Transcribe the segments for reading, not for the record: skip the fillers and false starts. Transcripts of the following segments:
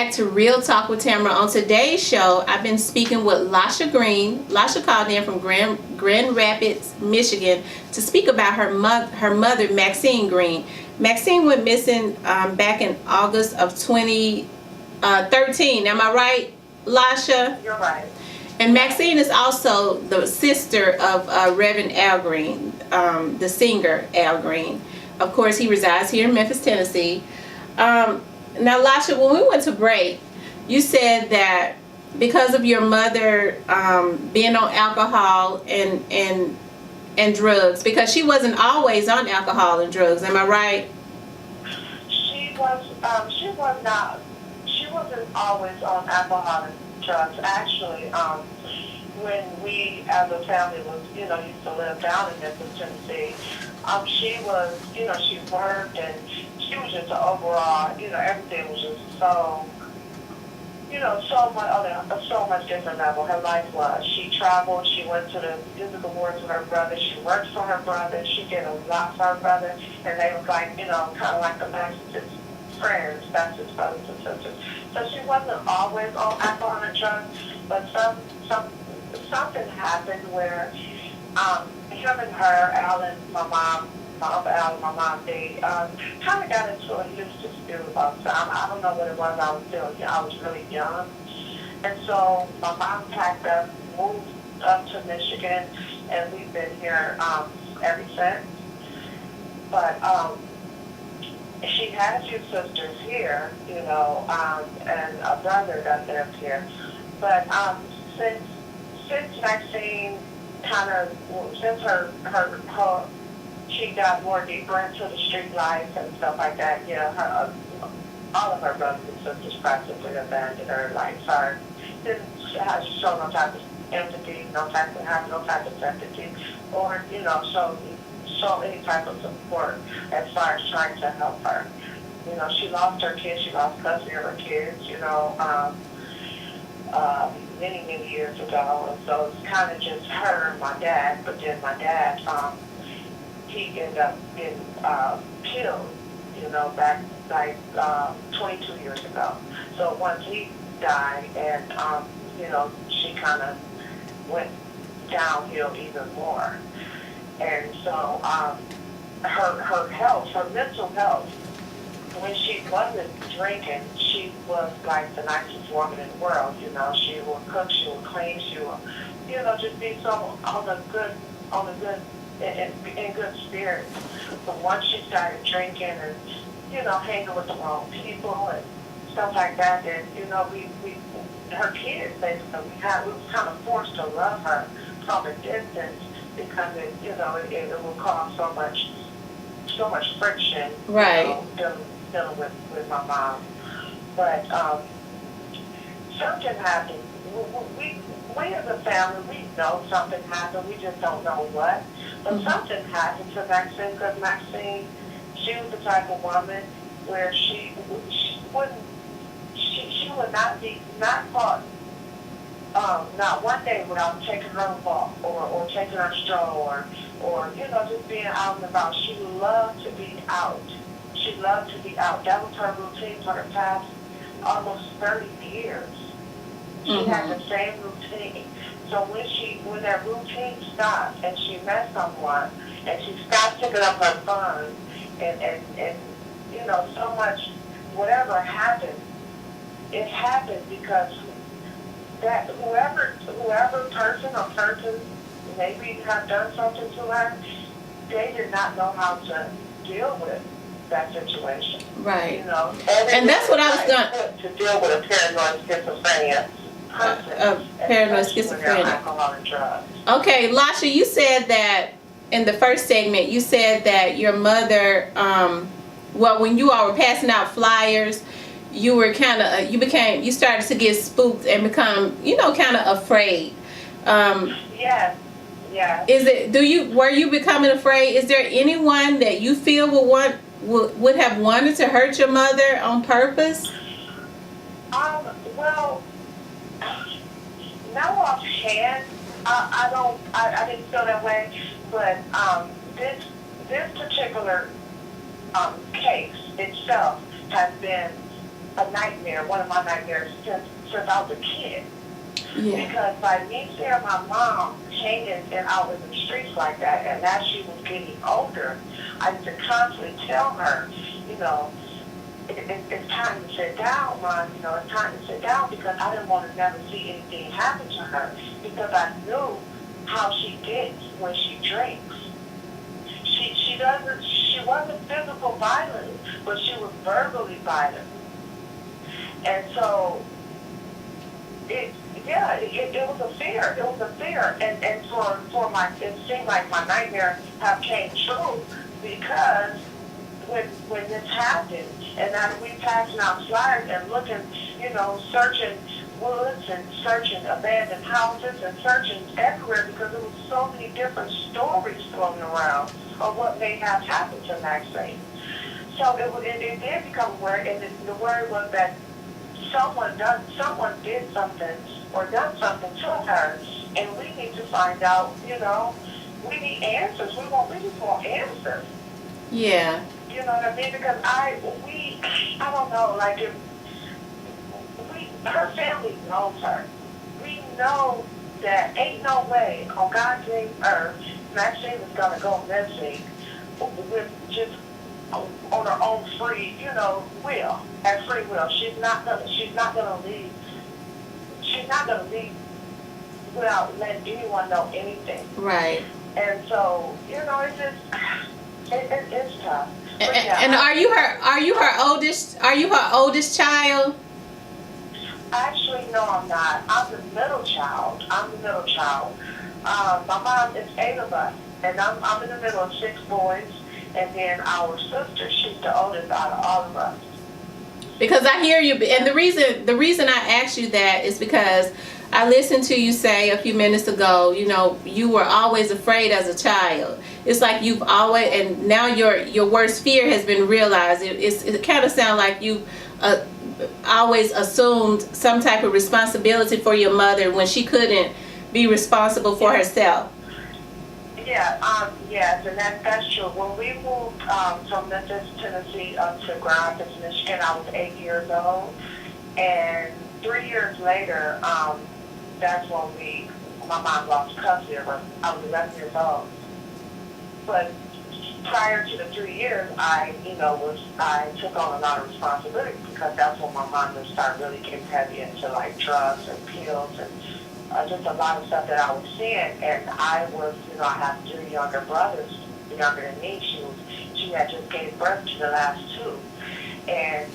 back to Real Talk with Tamara. On today's show, I've been speaking with Lasha Green. Lasha called in from Grand Rapids, Michigan, to speak about her mother, Maxine Green. Maxine went missing back in August of 2013. Am I right, Lasha? You're right. And Maxine is also the sister of Reverend Al Green, the singer Al Green. Of course, he resides here in Memphis, Tennessee. Now, Lasha, when we went to break, you said that because of your mother being on alcohol and drugs, because she wasn't always on alcohol and drugs. Am I right? She was not. She wasn't always on alcohol and drugs. Actually, when we as a family used to live down in Memphis, Tennessee, she was, she worked and she was just an overall, everything was just so, so much different level. Her life was. She traveled. She went to the physical wars with her brother. She worked for her brother. She did a lot for her brother, and they was like, kind of like the bestest friends, bestest brothers and sisters. So she wasn't always on alcohol and drugs, but something happened where him and her, Alan, my uncle Al and my mom, they kind of got into a huge dispute about something. I don't know what it was. I was really young. And so my mom packed up, moved up to Michigan, and we've been here ever since. But she had a few sisters here, and a brother that lived here. But since Maxine since she got more deeper into the street life and stuff like that, all of her brothers and sisters practically abandoned her, didn't show no type of empathy, no type of sympathy, or, show any type of support as far as trying to help her. She lost her kids, she lost custody of her kids, many years ago, and so it's kind of just her and my dad. But then my dad, he ended up being killed, back 22 years ago. So once he died, and she kind of went downhill even more. And so her health, her mental health, when she wasn't drinking, she was like the nicest woman in the world. She would cook, she would clean, she would, just be so in good spirits. But once she started drinking and, hanging with the wrong people and stuff like that, then, her kids, basically, we was kind of forced to love her from a distance because it would cause so much friction. Right. Dealing with my mom. But something happened. We as a family, we know something happened. We just don't know what. But something happened to Maxine, because Maxine, she was the type of woman where she would not caught not one day without taking her walk or taking her stroll or just being out and about. She loved to be out. She loved to be out. That was her routine for the past almost 30 years. She had the same routine. So when that routine stopped and she met someone and she stopped picking up her phone and so much, whatever happened, it happened because that whoever person or persons maybe have done something to her, they did not know how to deal with that situation. Right. And that's what I was going to deal with a paranoid schizophrenia person. Paranoid schizophrenia. Alcohol and drugs. Okay, Lasha, you said that in the first segment, you said that your mother, when you all were passing out flyers, you were you started to get spooked and become, kind of afraid. Yes. Yeah. Were you becoming afraid? Is there anyone that you feel would have wanted to hurt your mother on purpose? Well, no offhand. I didn't feel that way, but this particular case itself has been a nightmare, one of my nightmares since I was a kid. Yeah. Because by me seeing my mom hanging and out in the streets like that, and as she was getting older, I used to constantly tell her, you know, it's time to sit down, Mom. You know, it's time to sit down, because I didn't want to never see anything happen to her, because I knew how she gets when she drinks. She wasn't physical violent, but she was verbally violent. And so it was a fear. It was a fear. And it seemed like my nightmare have came true, because when this happened, and then we passing out flyers and looking, you know, searching woods and searching abandoned houses and searching everywhere, because there was so many different stories floating around of what may have happened to Maxine. So it did become a word, and the word was that someone did something or done something to her, and we need to find out. You know, we need answers. We just want answers. Yeah. You know what I mean? Because I don't know, like, if her family knows her. We know that ain't no way on God's green earth Maxine is gonna go missing with just on her own free, you know, will, at free will. She's not gonna leave. She's not gonna leave without letting anyone know anything. Right. And so, you know, it's just it's tough. And are you her oldest child? Actually, no, I'm not. I'm the middle child. My mom, it's 8 of us, and I'm in the middle of 6 boys, and then our sister, she's the oldest out of all of us. Because I hear you, and the reason I asked you that is because I listened to you say a few minutes ago, you know, you were always afraid as a child. It's like you've always, and now your worst fear has been realized. It kind of sounds like you always assumed some type of responsibility for your mother when she couldn't be responsible for herself. Yeah, yes, and that's true. When we moved from Memphis, Tennessee, up to Grand Rapids, Michigan, I was 8 years old, and 3 years later, that's when my mom lost custody of us. I was 11 years old. But prior to the 3 years, I took on a lot of responsibility, because that's when my mom would start really getting heavy into like drugs and pills and just a lot of stuff that I was seeing. And I have 3 younger brothers, younger than me. She had just gave birth to the last 2, and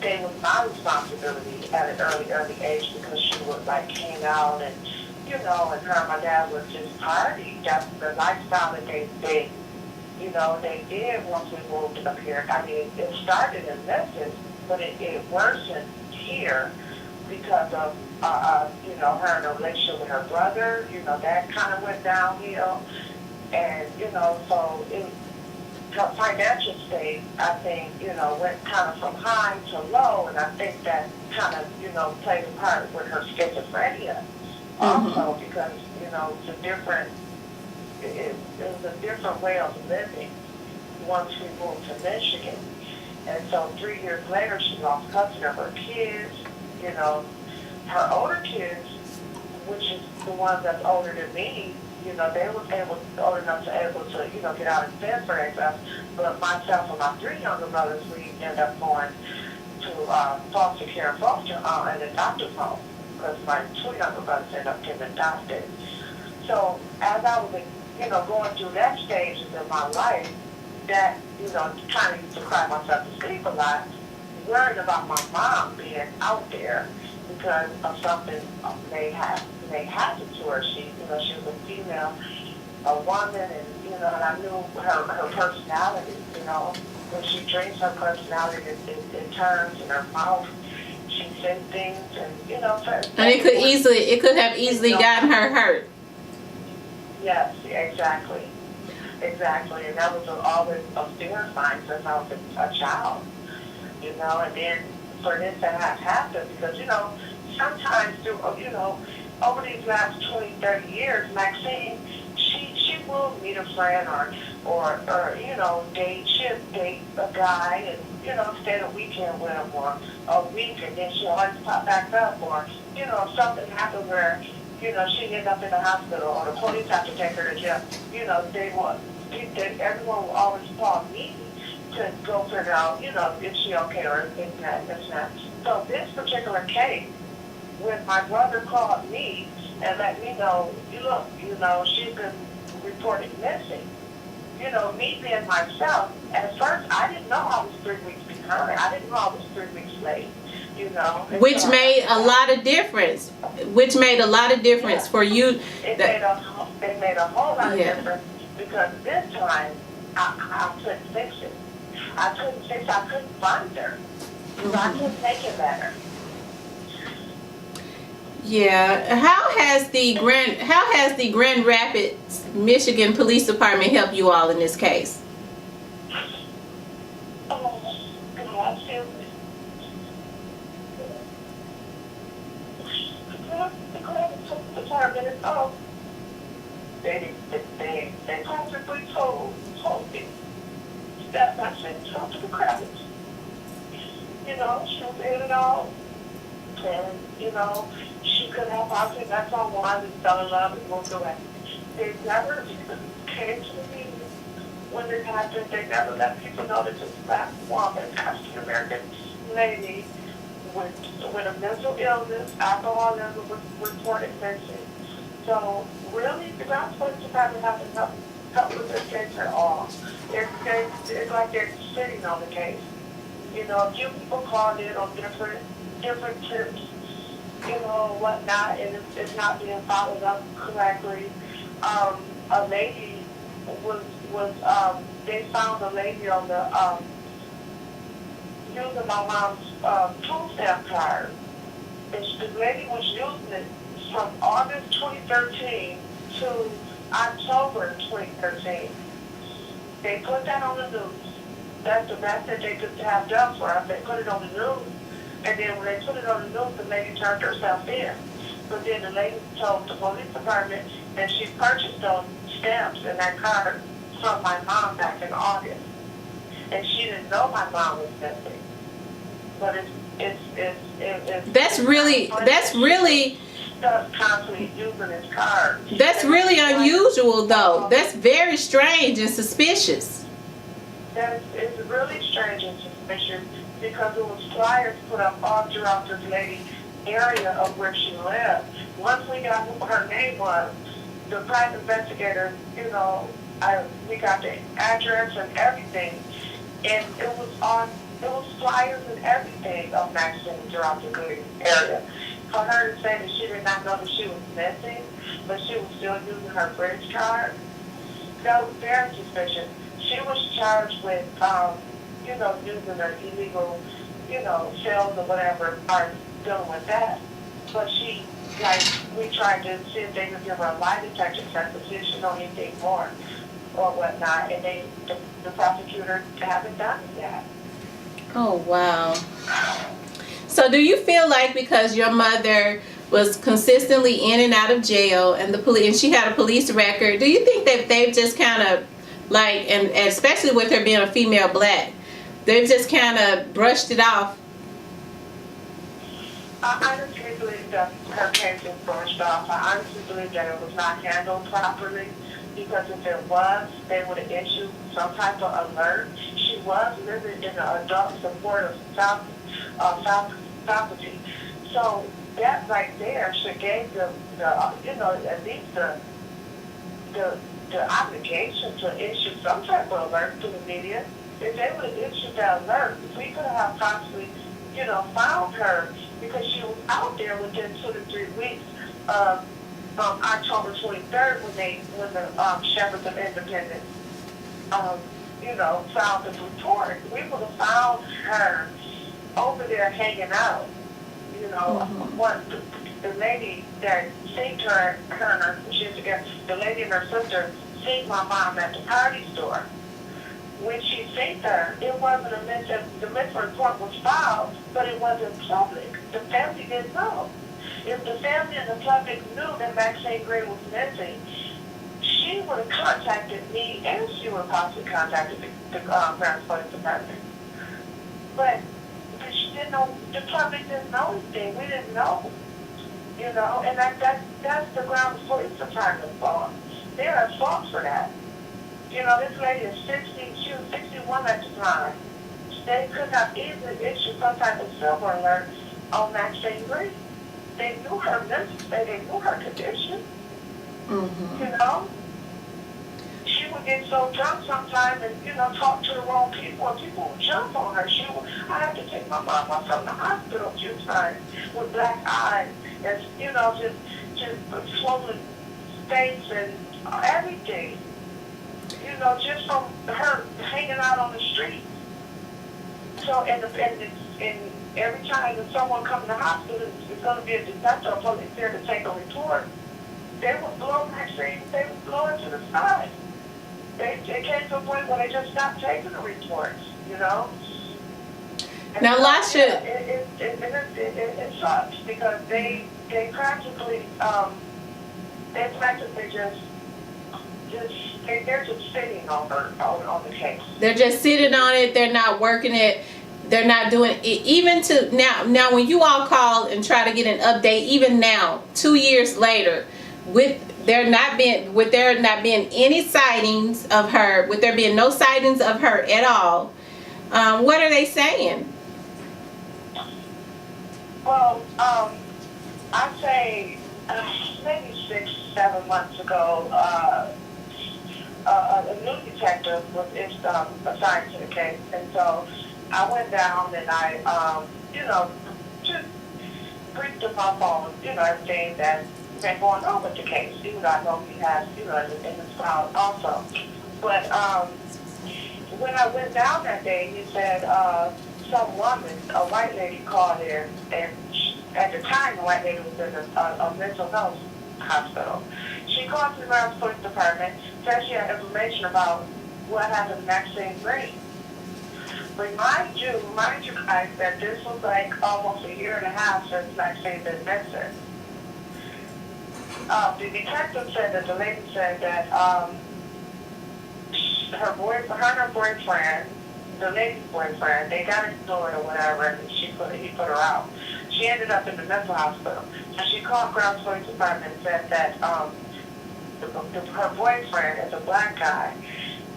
they was my responsibility at an early age, because she would like hang out and and her and my dad would just party. That's the lifestyle that they did once we moved up here. I mean, it started in Memphis, but it worsened here because of her and her relationship with her brother. That kind of went downhill, and so her financial state, I think, went kind of from high to low, and I think that kind of played a part with her schizophrenia also, because it was a different way of living once we moved to Michigan. And so 3 years later, she lost custody of her kids. Her older kids, which is the ones that's older than me, they were old enough to able to, get out and fend for themselves. But myself and my 3 younger brothers, we ended up going to foster care and foster and adoptive home, because my 2 younger brothers ended up getting adopted. So as I was, going through that stage in my life, that, kind of used to cry myself to sleep a lot, worried about my mom being out there because of something may happen to her. She was a female, a woman, and I knew her personality. When she drinks, her personality it turns in her mouth. She says things, and and it could have easily gotten her hurt. Yes, exactly, and that was always a fear sign since I was a child. And then for this to have happened, because sometimes through over these last 20, 30 years, Maxine, she will meet a friend or you know, she'll date a guy and, you know, stay the weekend with him or a week and then she'll always pop back up or, you know, if something happened where, you know, she ended up in the hospital or the police have to take her to jail, you know, everyone will always call me to go figure out, you know, is she okay or is that. So this particular case, when my brother called me and let me know, look, you know, she's been reported missing. You know, me being myself, at first I didn't know I was 3 weeks behind. I didn't know I was 3 weeks late. You know, which made a lot of difference. Which made a lot of difference for you. It made a whole lot of difference because this time I couldn't fix it. I couldn't find her. So I couldn't make it better. Yeah. How has the Grand Rapids, Michigan Police Department helped you all in this case? Oh, God, excuse me. The Grand Department, they practically told me that my sentence went to the credits. You know, she was in it all. And, you know, she could have possibly met someone and fell in love and moved away. They never came to me when it happened. They never let people know that this black woman, African American lady with a mental illness, alcoholism, was reported missing. So really, the Ground Police Department hasn't helped with this case at all. It's like they're sitting on the case. You know, a few people called in on different tips, you know, whatnot, and it's not being followed up correctly. A lady they found a lady on the, using my mom's food stamp card. And the lady was using it from August 2013 to October 2013. They put that on the news. That's the best that they could have done for us. They put it on the news. And then when they put it on the news, the lady turned herself in. But then the lady told the police department that she purchased those stamps and that card from my mom back in August. And she didn't know my mom was missing. But That's really constantly using his card. That's really unusual, though. That's very strange and suspicious. It's really strange and suspicious because it was flyers put up all throughout this lady's area of where she lived. Once we got who her name was, the private investigator, you know, we got the address and everything, and it was flyers and everything of Maxine throughout the area. For her to say that she did not know that she was missing, but she was still using her bridge card, that was very suspicious. She was charged with, you know, using her illegal, you know, sales or whatever, or dealing with that. But she, like, we tried to see if they could give her a lie detector test to see if she know anything more or whatnot, and the prosecutor haven't done that. Oh, wow. So do you feel like because your mother was consistently in and out of jail and and she had a police record, do you think that they've just kind of like, and especially with her being a female black, they've just kind of brushed it off? I honestly believe that her case was brushed off. I honestly believe that it was not handled properly, because if it was, they would have issued some type of alert. She was living in an adult supportive faculty. So that right there should give them the you know, at least the obligation to issue some type of alert to the media. If they would have issued that alert, we could have possibly, you know, found her, because she was out there within 2 to 3 weeks of October 23rd when the Shepherds of Independence, you know, filed the report. We would have found her over there hanging out. You know, the lady that seen her and her, the lady and her sister seen my mom at the party store. When she seen her, it wasn't a missing. The missing report was filed, but it wasn't public. The family didn't know. If the family and the public knew that Maxine Green was missing, she would have contacted me, and she would have possibly contacted the Parents Police Department. But she didn't know, the public didn't know anything. We didn't know, you know, and that's the grounds police department's fault. They're at fault for that. You know, this lady is 60, she was 61 at the time. They could have easily issued some type of silver alert on Maxine Green. They knew her mental state, they knew her condition. Mm-hmm. You know? She would get so drunk sometimes and, you know, talk to the wrong people, and people would jump on her. I had to take my mom off from the hospital a few times with black eyes and, you know, just swollen face and everything. You know, just from her hanging out on the street. So, and every time that someone comes to the hospital, it's going to be a detective or police there to take a report. They would blow Maxine, they would blow it to the side. It came to a point where they just stopped taking the reports, you know? And Now, so, Lasha, it sucks because they practically they're just sitting on the case. they're just sitting on it. They're not working it. They're not doing it. Even to now when you all call and try to get an update, even now, 2 years later, with there not being any sightings of her, with there being no sightings of her at all, what are they saying? Well, I'd say maybe 6-7 months ago, a new detective was assigned to the case, and so I went down and I, you know, just briefed him up on, you know, everything that's been going on with the case. Even though I know he has, you know, in his file also. But when I went down that day, he said some woman, a white lady, called in, and at the time, the white lady was in a mental health hospital. She called the Maryland Police Department, said she had information about what happened to Maxine Green. Remind you guys that this was like almost 1.5 years since Maxine been missing. The detective said that the lady said that her boyfriend, the lady's boyfriend, they got into it or whatever, and he put her out. She ended up in the mental hospital. So she called Grounds Police Department and said that her boyfriend is a black guy.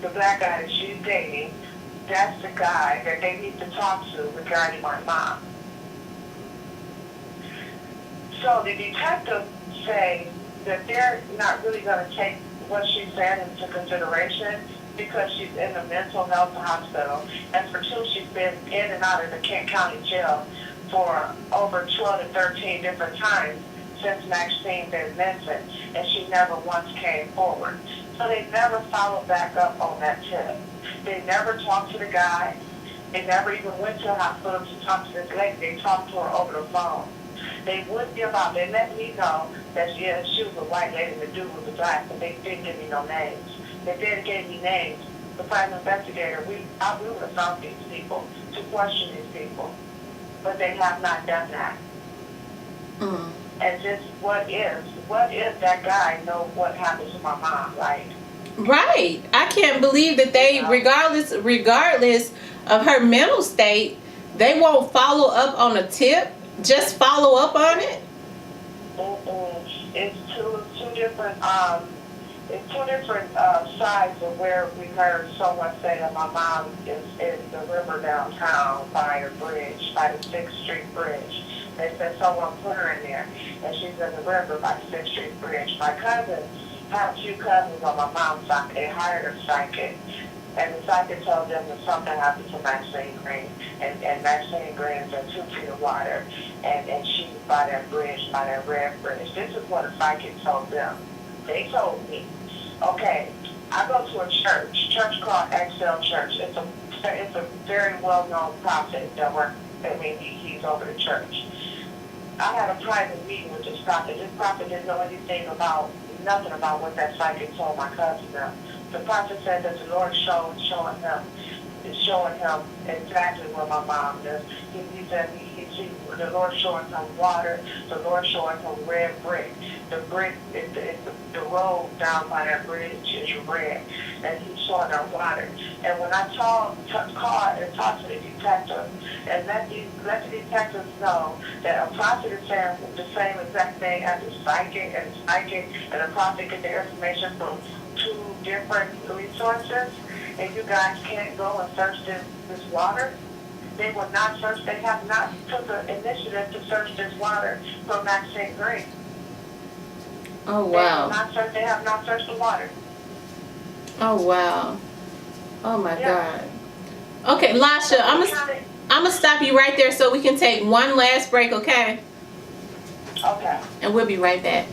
The black guy that she's dating, that's the guy that they need to talk to regarding my mom. So the detectives say that they're not really going to take what she said into consideration because she's in the mental health hospital. And for two, she's been in and out of the Kent County Jail for over 12 to 13 different times since Maxine been missing, and she never once came forward. So they never followed back up on that tip. They never talked to the guy. They never even went to the hospital to talk to this lady. They talked to her over the phone. They wouldn't give out. They let me know that she was a white lady and the dude was a black, but they didn't give me no names. They didn't give me names. The private investigator, we would have found these people to question these people, but they have not done that. Mm. And just what if that guy know what happened to my mom, like? Right. I can't believe that they, regardless of her mental state, they won't follow up on a tip. Just follow up on it. It's two different sides of where we heard someone say that my mom is in the river downtown by a bridge, by the 6th Street Bridge. They said someone put her in there, and she's in the river by the 6th Street Bridge. My cousin had 2 cousins on my mom's side. They hired a psychic, and the psychic told them that something happened to Maxine Green, and Maxine Green is in 2 feet of water, and she's by that bridge, by that red bridge. This is what a psychic told them. They told me, okay, I go to a church called Excel Church. It's a very well-known prophet that works. I mean, he's over the church. I had a private meeting with this prophet. This prophet didn't know nothing about what that psychic told my cousin. The prophet said that the Lord showing him exactly where my mom is. He said he sees the Lord showing her water, the Lord showing her red brick. The brick, the road down by that bridge is red, and He's showing her water. And when I call and talk to the detective, and let the detectives know that a prophet is saying the same exact thing as the psychic, and the prophet get their information from two different resources, and you guys can't go and search this water. They will not search. They have not took the initiative to search this water for Maxine Green. Oh wow. They have not searched the water. Oh wow. Oh my Yeah. God. Okay, Lasha, I'm gonna stop you right there so we can take one last break, okay? Okay. And we'll be right back.